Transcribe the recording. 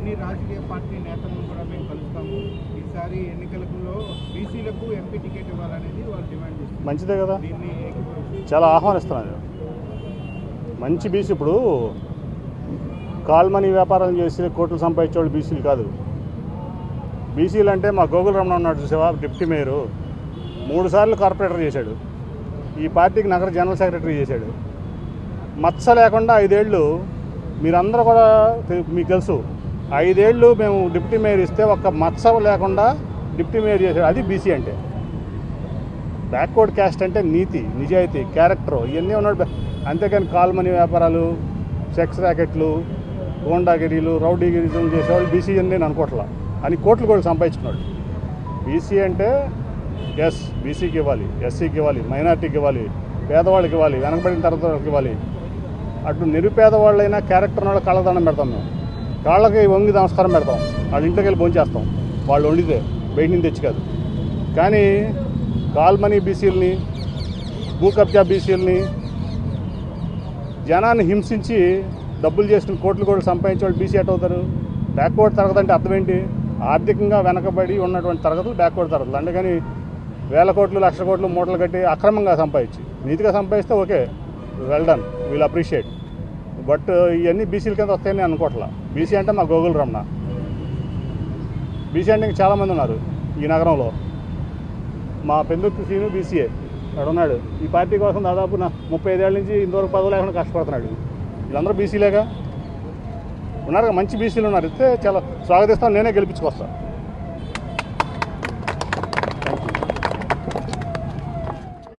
అన్ని రాజకీయ పార్టీ నేతలను కూడా మేము కలుస్తాము. ఈసారి ఎన్నికలలో బీసీలకు ఎంపీ టికెట్ ఇవ్వాలనేది వాళ్ళు డిమాండ్ చేస్తారు. మంచిదే కదా, దీన్ని చాలా ఆహ్వానిస్తున్నాను. మంచి బీసీ. ఇప్పుడు కాల్మనీ వ్యాపారం చేసి కోట్లు సంపాదించేవాళ్ళు బీసీలు కాదు. బీసీలు అంటే మా గోగుల రమణ ఉన్నాడు చూసావా, డిప్యూటీ మేయరు, 3 సార్లు కార్పొరేటర్ చేశాడు, ఈ పార్టీకి నగర జనరల్ సెక్రటరీ చేశాడు. మచ్చ లేకుండా 5 ఏళ్ళు, మీరందరూ కూడా మీకు తెలుసు, 5 ఏళ్ళు మేము డిప్యూటీ మేయర్ ఇస్తే ఒక్క మచ్చ లేకుండా డిప్యూటీ మేయర్ చేశాడు. అది బీసీ అంటే. బ్యాక్వర్డ్ క్యాస్ట్ అంటే నీతి, నిజాయితీ, క్యారెక్టర్, ఇవన్నీ ఉన్నాడు. అంతేకాని కాల్మనీ వ్యాపారాలు, సెక్స్ ర్యాకెట్లు, గోండాగిరీలు, రౌడీగిరిజం చేసేవాళ్ళు బీసీ అని నేను అనుకోవట్లా. అని కోట్లు కూడా సంపాదించుకున్నాడు. బీసీ అంటే ఎస్, బీసీకి ఇవ్వాలి, ఎస్సీకి ఇవ్వాలి, మైనార్టీకి ఇవ్వాలి, పేదవాళ్ళకి ఇవ్వాలి, వెనకబడిన తరగతులకు ఇవ్వాలి. అటు నిరుపేదవాళ్ళైనా క్యారెక్టర్ వాళ్ళ కాళ్ళదండం పెడతాం. మేము కాళ్ళకి వంగి నమస్కారం పెడతాం, వాళ్ళ ఇంట్లోకి వెళ్ళి భోంచేస్తాం, వాళ్ళు వండితే బయట నుంచి తెచ్చి కాదు. కానీ కాల్మనీ బీసీలని, భూ కబ్జా బీసీలని, జనాన్ని హింసించి డబ్బులు చేసిన కోట్లు కూడా సంపాదించే వాళ్ళు బీసీ ఎట్ అవుతారు? బ్యాక్వర్డ్ తరగతి అంటే అర్థం ఏంటి? ఆర్థికంగా వెనకబడి ఉన్నటువంటి తరగతులు బ్యాక్వర్డ్ తరగతులు. అందుకని 1000 కోట్లు, 1,00,000 కోట్లు మూటలు కట్టి అక్రమంగా సంపాదించి, నీతిగా సంపాదిస్తే okay, well done, we'll appreciate. But ఇవన్నీ బీసీల కింద వస్తాయని అనుకోవట్లా. బీసీ అంటే మా గోగుల రమణ. బీసీ అంటే ఇంకా చాలామంది ఉన్నారు ఈ నగరంలో. మా పెందుర్తి సీను బీసీఏ అక్కడ ఉన్నాడు. ఈ పార్టీ కోసం దాదాపు 35 ఏళ్ళ నుంచి ఇంతవరకు పదవి లేకుండా కష్టపడుతున్నాడు. వీళ్ళందరూ బీసీలేగా ఉన్నారు, మంచి బీసీలు ఉన్నారు. ఇస్తే చాలా స్వాగతిస్తాను, నేనే గెలిపించుకొస్తాను.